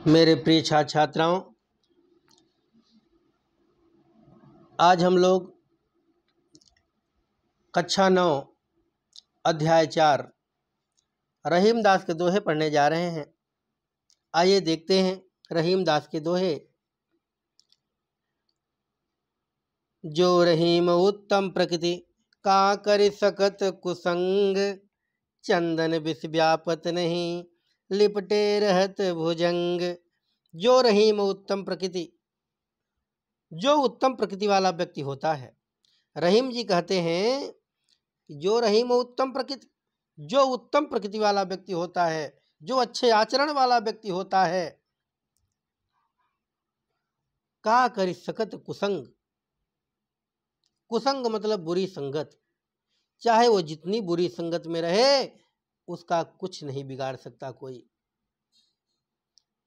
मेरे प्रिय छात्र छात्राओं, आज हम लोग कक्षा 9 अध्याय 4 रहीम दास के दोहे पढ़ने जा रहे हैं। आइए देखते हैं रहीम दास के दोहे। जो रहीम उत्तम प्रकृति का कर सकत कुसंग, चंदन विष व्यापत नहीं लिपटे रहत भुजंग। जो रहीम उत्तम प्रकृति, जो उत्तम प्रकृति वाला व्यक्ति होता है, रहीम जी कहते हैं कि जो रहीम उत्तम प्रकृति, जो उत्तम प्रकृति वाला व्यक्ति होता है, जो अच्छे आचरण वाला व्यक्ति होता है, का कर सकत कुसंग। कुसंग मतलब बुरी संगत। चाहे वो जितनी बुरी संगत में रहे उसका कुछ नहीं बिगाड़ सकता कोई।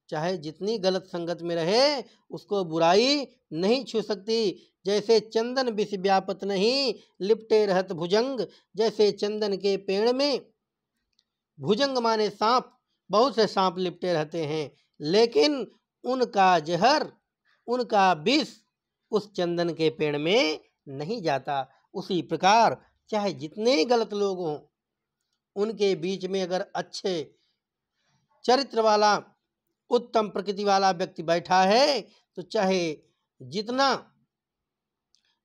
चाहे जितनी गलत संगत में रहे उसको बुराई नहीं छू सकती। जैसे चंदन विष व्यापत नहीं लिपटे रहत भुजंग। जैसे चंदन के पेड़ में भुजंग माने सांप, बहुत से सांप लिपटे रहते हैं, लेकिन उनका जहर, उनका विष उस चंदन के पेड़ में नहीं जाता। उसी प्रकार चाहे जितने गलत लोग हों, उनके बीच में अगर अच्छे चरित्र वाला उत्तम प्रकृति वाला व्यक्ति बैठा है तो चाहे जितना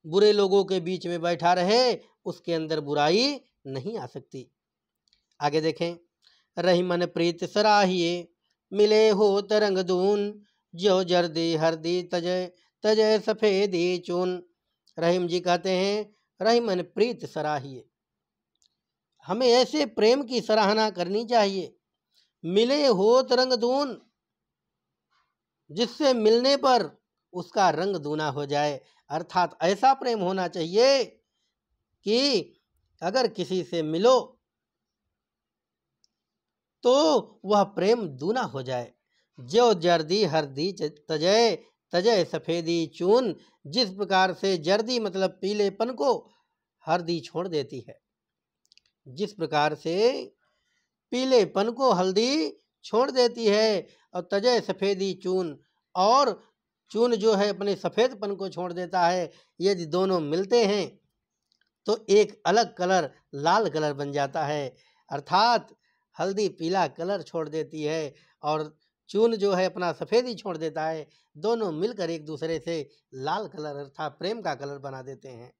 बुरे लोगों के बीच में बैठा रहे उसके अंदर बुराई नहीं आ सकती। आगे देखें। रही मन प्रीत सराहिए मिले हो तरंग दून, जो जर्दी हरदी तजय तजय सफेदी चून। रहीम जी कहते हैं रही मन प्रीत सराहिए, हमें ऐसे प्रेम की सराहना करनी चाहिए। मिले हो तरंग दून, जिससे मिलने पर उसका रंग दूना हो जाए। अर्थात ऐसा प्रेम होना चाहिए कि अगर किसी से मिलो तो वह प्रेम दूना हो जाए। जो जर्दी हरदी तजय तजय सफेदी चून। जिस प्रकार से जर्दी मतलब पीलेपन को हल्दी छोड़ देती है, जिस प्रकार से पीलेपन को हल्दी छोड़ देती है, और तजय सफेदी चून, और चून जो है अपने सफेदपन को छोड़ देता है। यदि दोनों मिलते हैं तो एक अलग कलर लाल कलर बन जाता है। अर्थात हल्दी पीला कलर छोड़ देती है और चून जो है अपना सफेदी छोड़ देता है। दोनों मिलकर एक दूसरे से लाल कलर अर्थात प्रेम का कलर बना देते हैं।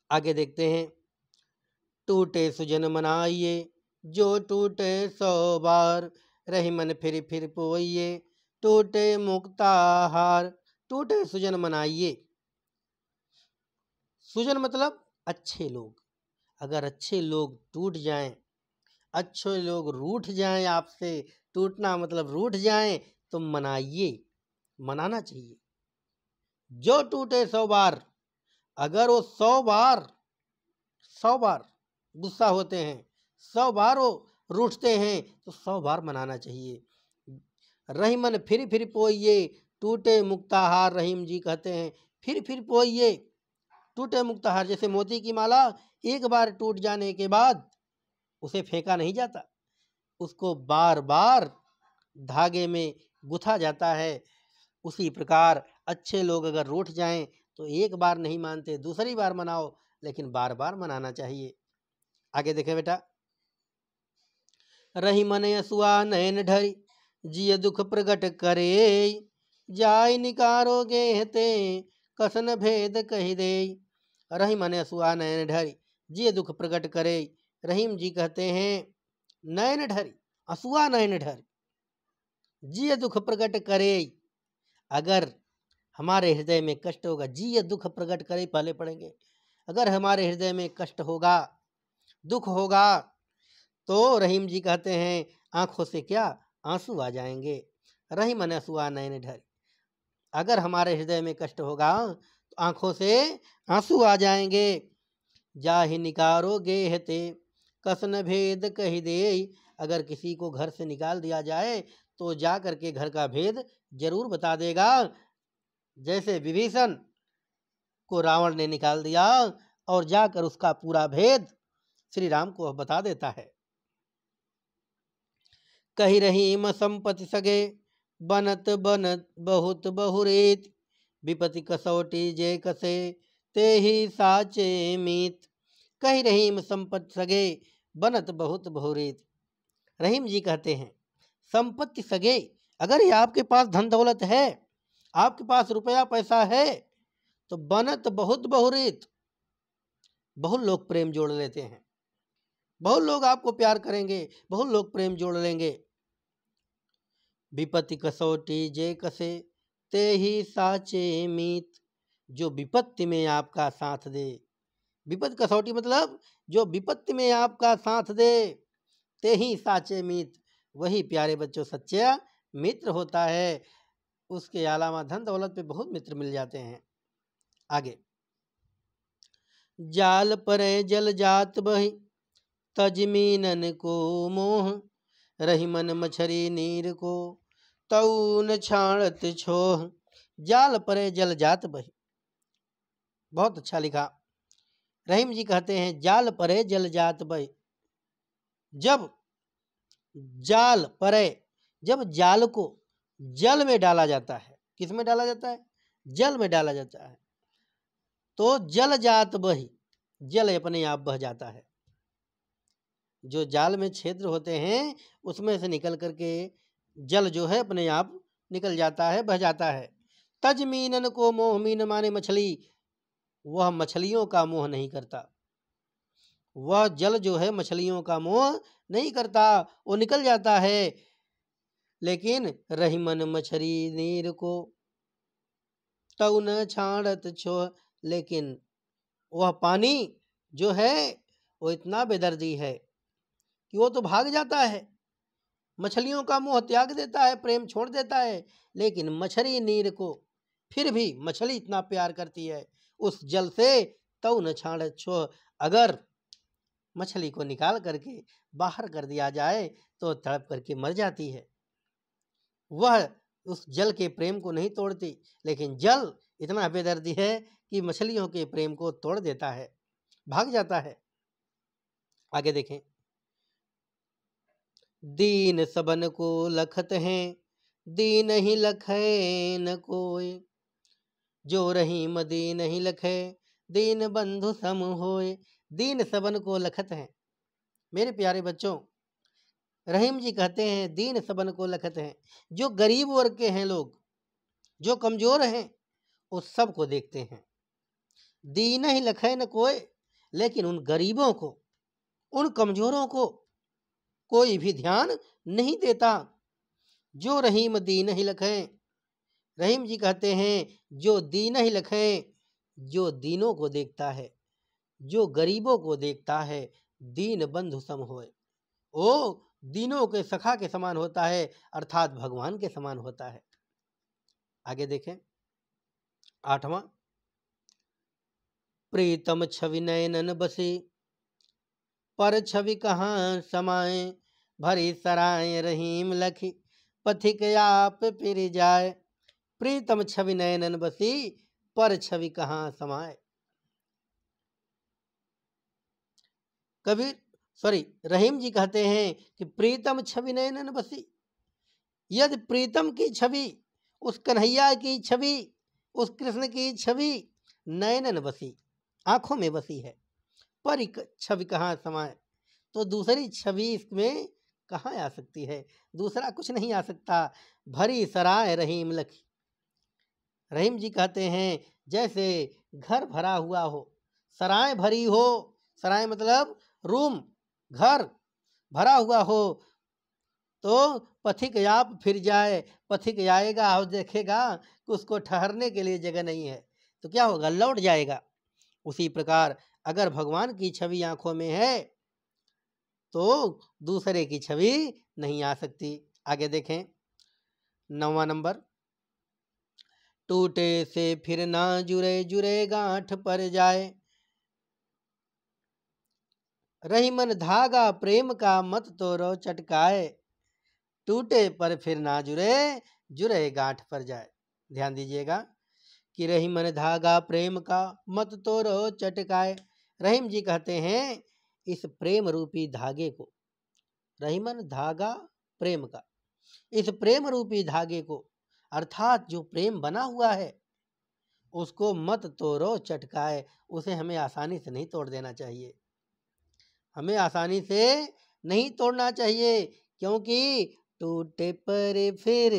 आगे देखते हैं। टूटे सुजन मनाइए जो टूटे 100 बार, रही मन फिर पोइए टूटे मुक्ताहार। टूटे सुजन मनाइए। सुजन मतलब अच्छे लोग। अगर अच्छे लोग टूट जाएं, अच्छे लोग रूठ जाएं आपसे, टूटना मतलब रूठ जाएं, तो मनाइए, मनाना चाहिए। जो टूटे 100 बार, अगर वो 100 बार गुस्सा होते हैं, 100 बार वो रूठते हैं, तो 100 बार मनाना चाहिए। रही मन फिर पोइए टूटे मुक्ताहार। रहीम जी कहते हैं फिर पोइए टूटे मुक्ताहार। जैसे मोती की माला एक बार टूट जाने के बाद उसे फेंका नहीं जाता, उसको बार बार धागे में गुथा जाता है। उसी प्रकार अच्छे लोग अगर रूठ जाएं तो एक बार नहीं मानते, दूसरी बार मनाओ, लेकिन बार बार मनाना चाहिए। आगे देखें बेटा। रही मन असुआ नयन ढरी, जिय दुख प्रगट करे, जाय निकारोगे हते कसन भेद कहि दे। रही मन असुआ नयन ढरी, जिय दुख प्रगट करे। रहीम जी कहते हैं नयन ढरी, असुआ नयन ढरी, जिय दुख प्रगट करे। अगर हमारे हृदय में कष्ट होगा, जिय दुख प्रकट करे पहले पढ़ेंगे। अगर हमारे हृदय में कष्ट होगा, दुख होगा, तो रहीम जी कहते हैं आंखों से क्या आंसू आ जाएंगे। रही मन असुआ नयन ढरी, अगर हमारे हृदय में कष्ट होगा तो आंखों से आंसू आ जाएंगे। जाहि निकारोगे हते कसन भेद कहि दे। अगर किसी को घर से निकाल दिया जाए तो जा करके घर का भेद जरूर बता देगा। जैसे विभीषण को रावण ने निकाल दिया और जाकर उसका पूरा भेद श्री राम को बता देता है। कही रहीम संपत्ति सगे बनत बनत बहुत बहुरीत विपति कसौटी जे कसे ते ही साचे मीत। कही रहीम संपत्ति सगे बनत बहुत बहुरीत। रहीम जी कहते हैं संपत्ति सगे, अगर ये आपके पास धन दौलत है, आपके पास रुपया पैसा है, तो बनत बहुत बहुरीत, बहुत लोग प्रेम जोड़ लेते हैं, बहुत लोग आपको प्यार करेंगे, बहुत लोग प्रेम जोड़ लेंगे। विपत्ति कसौटी जे कसे ते ही साचे मीत, जो विपत्ति में आपका साथ दे। विपत्ति कसौटी मतलब जो विपत्ति में आपका साथ दे, ते ही साचे मीत, वही प्यारे बच्चों सच्चा मित्र होता है। उसके अलावा धन दौलत पे बहुत मित्र मिल जाते हैं। आगे, जाल परे जल जात बही तजमीनन को मोह, रही मन मछरी नीर को तऊ न छाणत छोह। जाल परे जल जात बही, बहुत अच्छा लिखा। रहीम जी कहते हैं जाल परे जल जात बही, जब जाल परे, जब जाल को जल में डाला जाता है, किस में डाला जाता है? जल में डाला जाता है, तो जल जात बही, जल अपने आप बह जाता है। जो जाल में छिद्र होते हैं उसमें से निकल करके जल जो है अपने आप निकल जाता है, बह जाता है। तजमीनन को मोह, मीन माने मछली, वह मछलियों का मोह नहीं करता, वह जल जो है मछलियों का मोह नहीं करता, वो निकल जाता है। लेकिन रहीमन मछली नीर को तऊ न छाणत छो, लेकिन वह पानी जो है वो इतना बेदर्दी है कि वो तो भाग जाता है, मछलियों का मोह त्याग देता है, प्रेम छोड़ देता है। लेकिन मछली नीर को, फिर भी मछली इतना प्यार करती है उस जल से, तऊ न छाणत छो, अगर मछली को निकाल करके बाहर कर दिया जाए तो तड़प करके मर जाती है। वह उस जल के प्रेम को नहीं तोड़ती, लेकिन जल इतना बेदर्दी है कि मछलियों के प्रेम को तोड़ देता है, भाग जाता है। आगे देखें, दीन सबन को लखत हैं दीन ही लखे न कोय, जो रहीम दीन ही लखे दीन बंधु सम होय। दीन सबन को लखत हैं, मेरे प्यारे बच्चों, रहीम जी कहते हैं दीन सबन को लखत हैं, जो गरीब वर्ग के हैं लोग, जो कमजोर हैं, उस सब को देखते हैं। दीन ही लखे न कोय, लेकिन उन गरीबों को, उन कमजोरों को कोई भी ध्यान नहीं देता। जो रहीम दीन ही लखे, रहीम जी कहते हैं जो दीन ही लखे, जो दीनों को देखता है, जो गरीबों को देखता है, दीन बंधु सम होए, ओ दीनों के सखा के समान होता है, अर्थात भगवान के समान होता है। आगे देखें, 8वां, प्रीतम छवि नयनन बसी पर छवि कहाँ समाए, भरी सराय रहीम लखी पथिक आप फिर जाए। प्रीतम छवि नयनन बसी पर छवि कहाँ समाए। रहीम जी कहते हैं कि प्रीतम छवि नयनन बसी, यदि प्रीतम की छवि, उस कन्हैया की छवि, उस कृष्ण की छवि नयनन बसी, आंखों में बसी है, पर छवि कहाँ समाए, तो दूसरी छवि इसमें कहाँ आ सकती है? दूसरा कुछ नहीं आ सकता। भरी सराय रहीम लखी, रहीम जी कहते हैं जैसे घर भरा हुआ हो, सराय भरी हो, सराय मतलब रूम, घर भरा हुआ हो, तो पथिक आप फिर जाए, पथिक आएगा और देखेगा कि उसको ठहरने के लिए जगह नहीं है, तो क्या होगा? लौट जाएगा। उसी प्रकार अगर भगवान की छवि आंखों में है तो दूसरे की छवि नहीं आ सकती। आगे देखें, 9वां नंबर, टूटे से फिर ना जुरे जुरे गांठ पर जाए, रहीमन धागा प्रेम का मत तोड़ो चटकाए। टूटे पर फिर ना जुरे जुरे गांठ पर जाए। ध्यान दीजिएगा कि रहीमन धागा प्रेम का मत तोड़ो चटकाए। रहीम जी कहते हैं इस प्रेम रूपी धागे को, रहीमन धागा प्रेम का। इस प्रेम रूपी धागे को अर्थात जो प्रेम बना हुआ है उसको मत तोड़ो चटकाए। उसे हमें आसानी से नहीं तोड़ देना चाहिए, हमें आसानी से नहीं तोड़ना चाहिए, क्योंकि टूटे पर फिर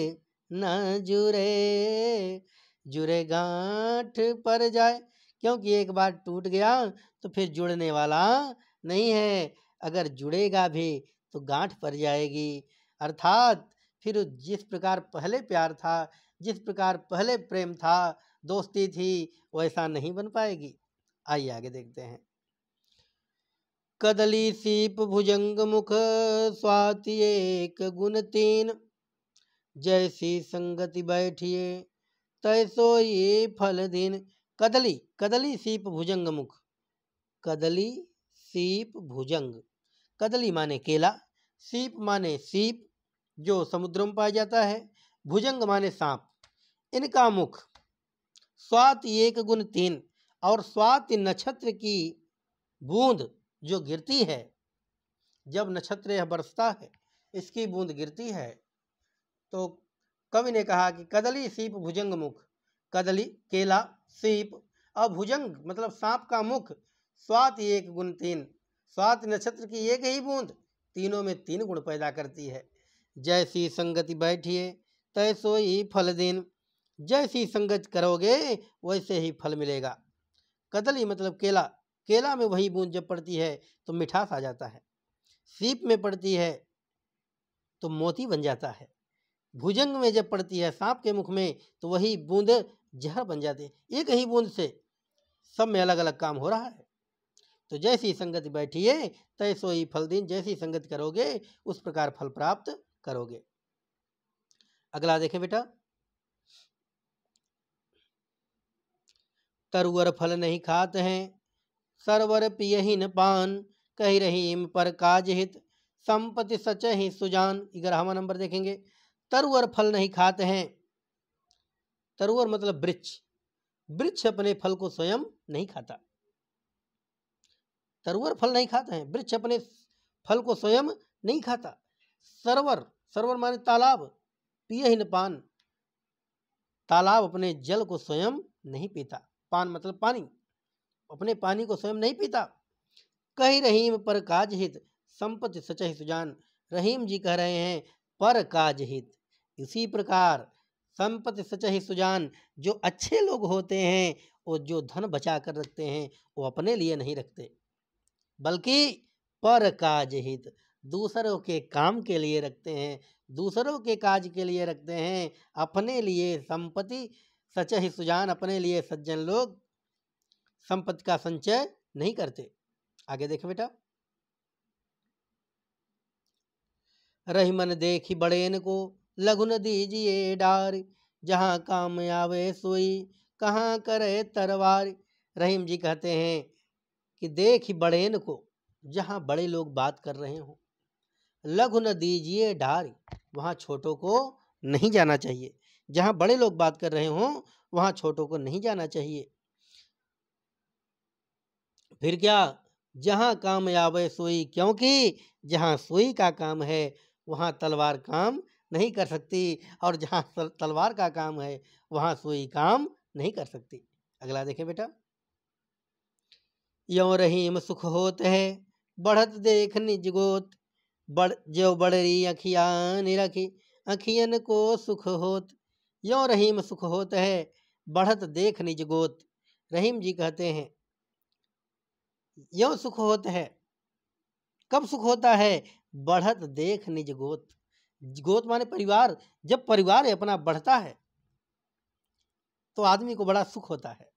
न जुड़े, जुड़े गांठ पर जाए। क्योंकि एक बार टूट गया तो फिर जुड़ने वाला नहीं है, अगर जुड़ेगा भी तो गांठ पर जाएगी। अर्थात फिर जिस प्रकार पहले प्यार था, जिस प्रकार पहले प्रेम था, दोस्ती थी, वैसा नहीं बन पाएगी। आइए आगे देखते हैं। कदली सीप भुजंग मुख स्वाति एक गुण तीन, जैसी संगति बैठिए तैसो ये फल दिन। कदली, कदली सीप भुजंग मुख। कदली सीप भुजंग, कदली माने केला, सीप माने सीप जो समुद्र में पाया जाता है, भुजंग माने सांप। इनका मुख स्वाति एक गुण तीन, और स्वाति नक्षत्र की बूंद जो गिरती है, जब नक्षत्र यह बरसता है, इसकी बूंद गिरती है, तो कवि ने कहा कि कदली सीप भुजंग मुख। कदली केला, सीप और भुजंग मतलब सांप का मुख, स्वाति एक गुण तीन, स्वाति नक्षत्र की एक ही बूंद तीनों में तीन गुण पैदा करती है। जैसी संगति बैठिए तैसो ही फल दिन, जैसी संगत करोगे वैसे ही फल मिलेगा। कदली मतलब केला, केला में वही बूंद जब पड़ती है तो मिठास आ जाता है, सीप में पड़ती है तो मोती बन जाता है, भुजंग में जब पड़ती है सांप के मुख में तो वही बूंद जहर बन जाती है। एक ही बूंद से सब में अलग अलग काम हो रहा है। तो जैसी संगति बैठिए तैसो ही फल दिन, जैसी संगति करोगे उस प्रकार फल प्राप्त करोगे। अगला देखें बेटा। तरुवर फल नहीं खाते हैं, सरवर पियहि न पान, कही रहीम पर काज हित, संपत्ति सच ही सुजान। 11वां नंबर देखेंगे। तरुवर फल नहीं खाते हैं, तरुवर मतलब वृक्ष, वृक्ष अपने फल को स्वयं नहीं खाता। तरुवर फल नहीं खाते हैं, वृक्ष अपने फल को स्वयं नहीं खाता। सरवर, सरवर माने तालाब, पियहि न पान, तालाब अपने जल को स्वयं नहीं पीता। पान मतलब पानी, अपने पानी को स्वयं नहीं पीता। कही रहीम पर काज हित, संपत्ति सचहि सुजान। रहीम जी कह रहे हैं पर काज हित। इसी प्रकार संपत्ति सचहि सुजान, जो अच्छे लोग होते हैं वो जो धन बचा कर रखते हैं वो अपने लिए नहीं रखते, बल्कि पर काज हित, दूसरों के काम के लिए रखते हैं, दूसरों के काज के लिए रखते हैं, अपने लिए संपत्ति सचहि सुजान, अपने लिए सज्जन लोग संपत्ति का संचय नहीं करते। आगे देखें बेटा। रहीमन देखी बड़ेन को लघु न दीजिए डार, जहाँ काम आवे सोई कहाँ करे तरवार। रहीम जी कहते हैं कि देखी बड़ेन को, जहाँ बड़े लोग बात कर रहे हो, लघु न दीजिए डार, वहाँ छोटों को नहीं जाना चाहिए। जहाँ बड़े लोग बात कर रहे हो वहाँ छोटों को नहीं जाना चाहिए। फिर क्या, जहाँ काम आवे सोई, क्योंकि जहाँ सुई का काम है वहाँ तलवार काम नहीं कर सकती, और जहाँ तलवार का काम है वहाँ सुई काम नहीं कर सकती। अगला देखें बेटा। यों रहीम सुख होत है बढ़त देख निज गोत, जो बड़री अखिया निरखी अखियन को सुख होत। यों रहीम सुख होत है बढ़त देख निज गोत। रहीम जी कहते हैं यों सुख होता है, कब सुख होता है, बढ़त देख निज गोत। गोत माने परिवार, जब परिवार अपना बढ़ता है तो आदमी को बड़ा सुख होता है।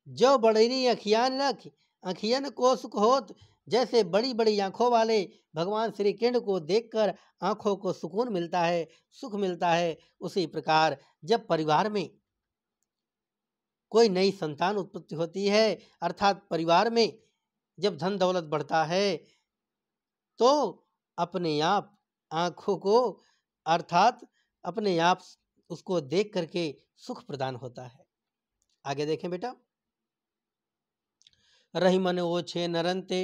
जो बड़री अखियान रख अखियन को सुख होत, जैसे बड़ी बड़ी आंखों वाले भगवान श्री कृष्ण को देखकर आंखों को सुकून मिलता है, सुख मिलता है, उसी प्रकार जब परिवार में कोई नई संतान उत्पत्ति होती है, अर्थात परिवार में जब धन दौलत बढ़ता है तो अपने आप आंखों को, अर्थात अपने आप उसको देख करके सुख प्रदान होता है। आगे देखें बेटा। रहीमन ओछे नरंते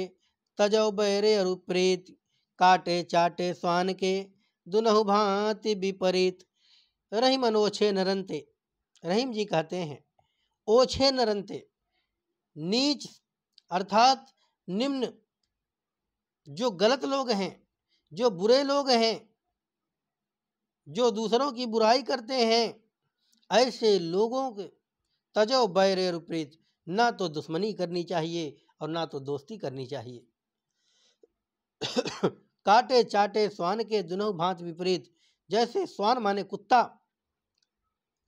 तजो बैरे अरुप्रेत, काटे चाटे स्वान के दुनहु भांति विपरीत। रहीमन ओछे नरंते। रहीम जी कहते हैं ओछे नरंते, नीच अर्थात निम्न, जो गलत लोग हैं, जो बुरे लोग हैं, जो दूसरों की बुराई करते हैं, ऐसे लोगों के तजो बैरे विपरीत, ना तो दुश्मनी करनी चाहिए और ना तो दोस्ती करनी चाहिए। काटे चाटे स्वान के दुनों भांत विपरीत। जैसे स्वान माने कुत्ता,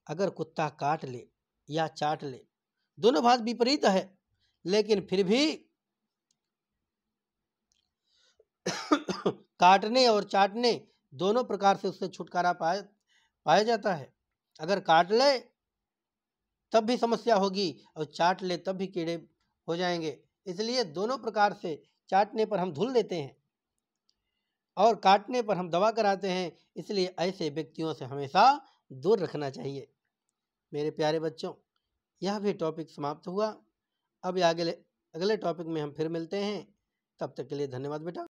अगर कुत्ता काट ले या चाट ले, दोनों भांत विपरीत है, लेकिन फिर भी काटने और चाटने दोनों प्रकार से उससे छुटकारा पाया जाता है। अगर काट ले तब भी समस्या होगी और चाट ले तब भी कीड़े हो जाएंगे। इसलिए दोनों प्रकार से चाटने पर हम धुल देते हैं और काटने पर हम दवा कराते हैं। इसलिए ऐसे व्यक्तियों से हमेशा दूर रखना चाहिए। मेरे प्यारे बच्चों, यह भी टॉपिक समाप्त हुआ। अब अगले टॉपिक में हम फिर मिलते हैं। तब तक के लिए धन्यवाद बेटा।